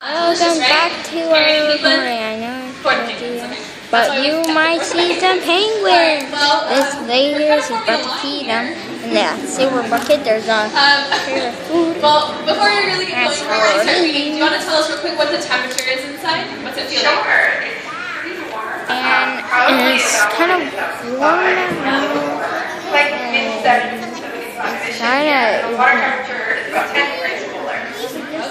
Welcome back to our recording. I know it's but you might see some penguins. This lady is about to feed them. In that silver bucket, there's a food. Well, before we really get going, we're going to start reading. Do you want to tell us real quick what the temperature is inside? What's it feel like? And it's kind of warm now. It's kind of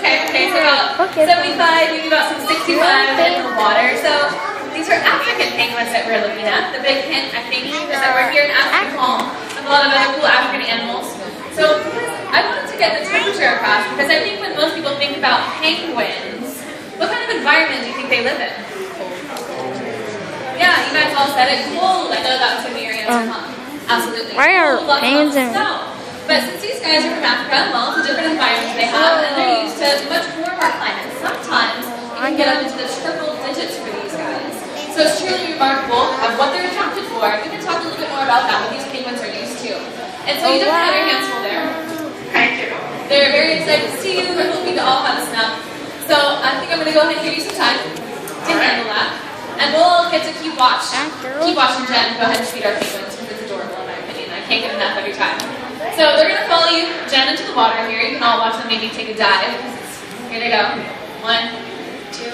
Okay, so about 75, maybe about some 65 in the water. So these are African penguins that we're looking at. The big hint, I think, is that we're here in African home with a lot of other cool African animals. So I wanted to get the temperature across because I think when most people think about penguins, what kind of environment do you think they live in? Yeah, you guys all said it. Cold. I know that was going to be your answer, huh? Absolutely. Why are penguins in? But since these guys are from Africa, well, it's a different environment they have, and they're used to much warmer climates. Sometimes you can get up into the triple digits for these guys. So it's truly remarkable of what they're adapted for. We can talk a little bit more about that, what these penguins are used to. And so you definitely have your hands full there. Thank you. They're very excited to see you. They're hoping to all have a snap. So I think I'm going to go ahead and give you some time to handle that. And we'll get to keep watching Jen go ahead and feed our penguins because it's adorable in my opinion. I can't get enough every time. So they're going to follow you, Jen, into the water here. You can all watch them maybe take a dive. Here they go. 1, 2,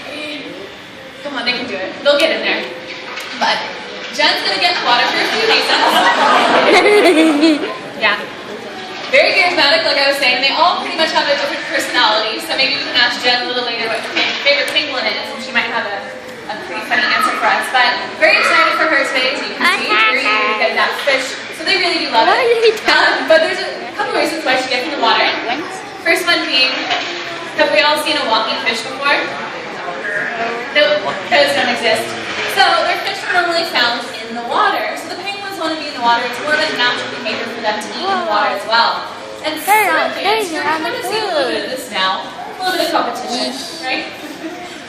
3. Come on, they can do it. They'll get in there. But Jen's going to get in the water for a few reasons. Yeah. Very charismatic, like I was saying. They all pretty much have a different personality. So maybe we can ask Jen a little later what her favorite penguin is, and she might have a pretty funny answer for us. But very excited for her today, as you can see. Very eager to get that fish. So they really do love it. But there's a couple reasons why she gets in the water. First one being, have we all seen a walking fish before? No, those don't exist. So their fish are normally found in the water. So the penguins want to be in the water. It's more of a natural behavior for them to eat in the water as well. And second, you're going to see a little bit of this now. A little bit of competition, right?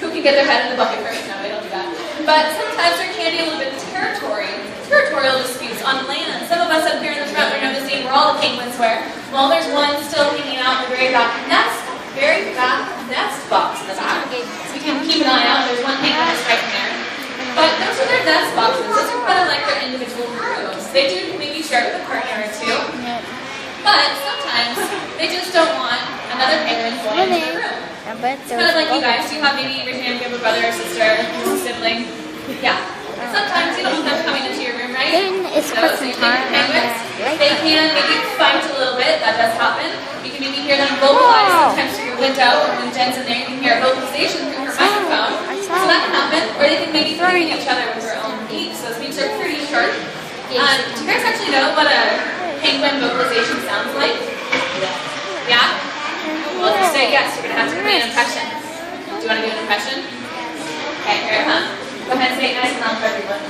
Who can get their head in the bucket first? No, they don't do that. But sometimes there can be a little bit of territorial disputes on land. Some of us up here in the front are noticing where all the penguins were. Well, there's one still hanging out in the very back nest box in the back. So you can keep an eye out. There's one penguin that's right in there. But those are their nest boxes. Those are kind of like their individual rooms. They do maybe share with a partner or two. But sometimes they just don't want another penguin going into the room. It's kind of like you guys. Do you have maybe raise your hand if you have a brother or sister, a sibling? Yeah. Sometimes you don't want them coming into your room, right? It's Christmas time. They can maybe fight a little bit. That does happen. You can maybe hear them vocalize sometimes through your window, or when Jen's in there, you can hear vocalization through her microphone. So that can happen. Or they can maybe throw at each other with their own beaks. Those beaks are pretty sharp. Do you guys actually know what a penguin vocalization sounds like? Yeah? Well, if you say yes, you're going to have to give me an impression. Do you want to do an impression? Okay, here, Go ahead and say it nice and loud for everyone.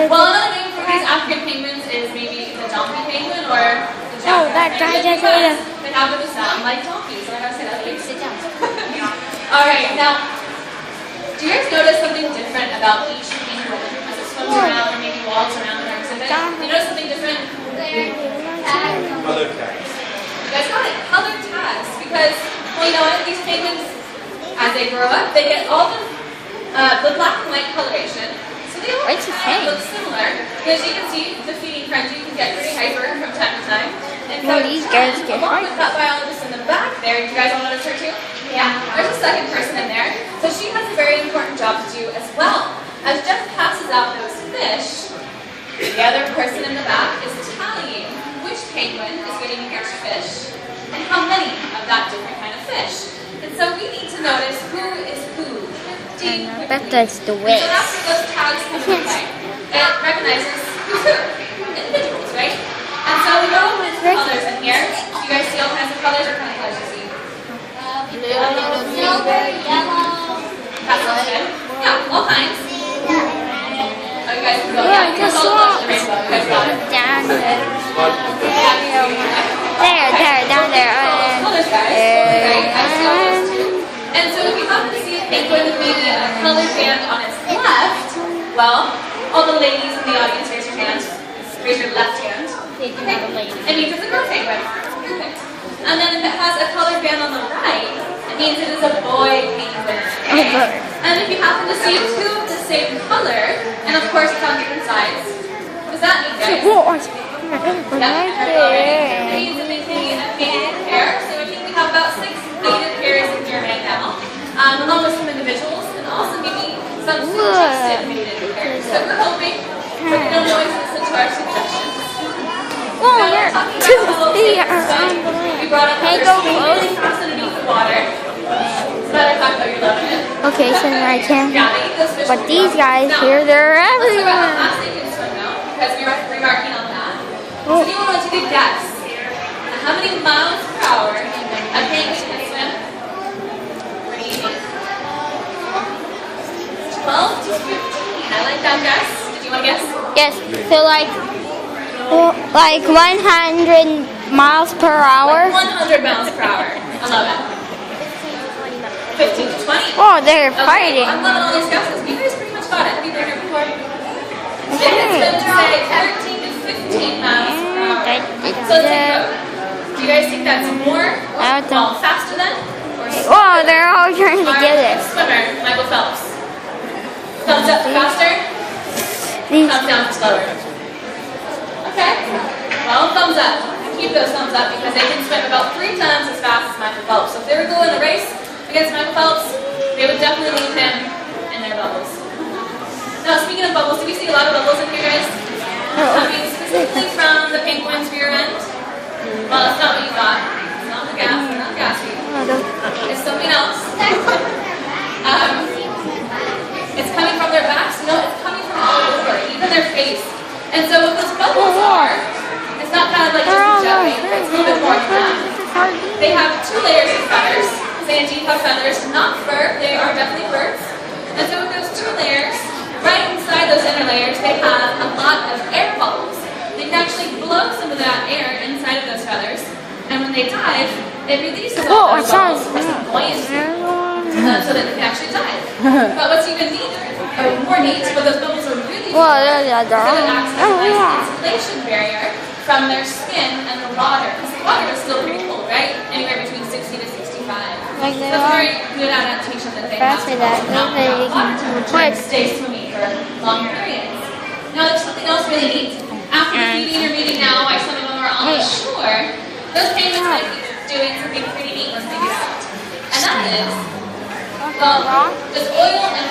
Well, another name for these African penguins is maybe the donkey penguin or the jackrabbit penguin because they have the sound like donkeys. So I gotta say that. Sit down. Alright, now, do you guys notice something different about each penguin as it swims around or maybe walks around in our exhibit? Do you notice something different? Color tags. You guys got it. Color tags. Because, well, you know what? These penguins, as they grow up, they get all the black and white coloration. So they all kind of look similar. Because you can see the feeding frenzy can get pretty hyper from time to time. And so these guys get along with that biologist in the back there, do you guys all notice her too? Yeah. There's a second person in there. So she has a very important job to do as well. As Jeff passes out those fish, the other person in the back is tallying which penguin is getting which fish and how many of that different kind of fish. And so we need to notice who is who. I bet that's the way. So that's where those tags come into play. It recognizes who's who. Individuals, right? And so we know with colors in here. Do you guys see all kinds of colors or kind of colors you see? Silver, yellow. That sounds good. Yeah, all kinds. Oh, you guys can go. Yeah, You guys all watch the rainbow. You guys got it. Down there. Down there. Colors, guys. Great. I see all those too. And so if you happen to see a penguin with maybe a colored band on its left, well, all the ladies in the audience, raise your hand. Raise your left hand. It means it's a girl penguin. red mark. Perfect. And then if it has a colored band on the right, it means it is a boy penguin. Okay? And if you happen to see two of the same color, and of course it's on different sides, what does that mean, guys? Right there. It means that they can be a mated pair. So I think we have about 6 mated pairs in here right now, along with some individuals, and also maybe some suggested mated pairs. So we're hoping for the Illinois to listen to our suggestions. Oh, they're they are on the land. We brought up Hey, another go screen close. really fast underneath the water. As a matter of fact, though, you're loving it. Okay, so now I can. Yeah, they eat those fish. But these guys here, they're Let's talk about how everywhere. fast they can swim now, because we are remarking on that. So Oh. anyone want to take a guess on how many miles per hour a penguin can swim? What do you think? 12 to 15. I like that guess. Did you want to guess? Yes, so like 100 miles per hour. 100 miles per hour. I love it. 15 to 20. Oh, they're Okay, fighting. I'm loving all these guesses. You guys pretty much got it. Have you been here before? They can spin to say 13 to 15 miles per hour. So let's take a vote. Do you guys think that's more? I don't know. Well, faster than? Or slower? Oh, they're all trying to get it. Swimmer, Michael Phelps. Thumbs up for faster. These Thumbs down for slower. Okay. Well, thumbs up. Keep those thumbs up because they can swim about 3 times as fast as Michael Phelps. So if they were going a race against Michael Phelps, they would definitely leave him in their bubbles. Now, speaking of bubbles, do we see a lot of bubbles in here, guys? I mean, specifically from the penguin's rear end. Well, that's not what you thought. It's not the gas. They're not gassy. It's something else. It's coming from their backs. No, it's coming from all over, even their face. And so what those bubbles are, it's not kind of like just a jelly. It's a little bit more than that. They have 2 layers of feathers. They indeed have feathers, not fur. They are definitely birds. And so with those 2 layers, right inside those inner layers, they have a lot of air bubbles. They can actually blow some of that air inside of those feathers. And when they dive, it releases all those bubbles for some buoyancy. So that they can actually dive. But what's even neater, or more neat, what those bubbles are really doing, is that it acts as a nice insulation barrier from their skin and the water. Because the water is still pretty cold, right? Anywhere between 60 to 65. Like So that's a very good adaptation that they have to not without water to stay swimming for long periods. Now there's something else really neat. After the feeding or meeting now, why some of them are on the shore, those penguins might be doing something pretty neat once they get out. And that is, well, does oil and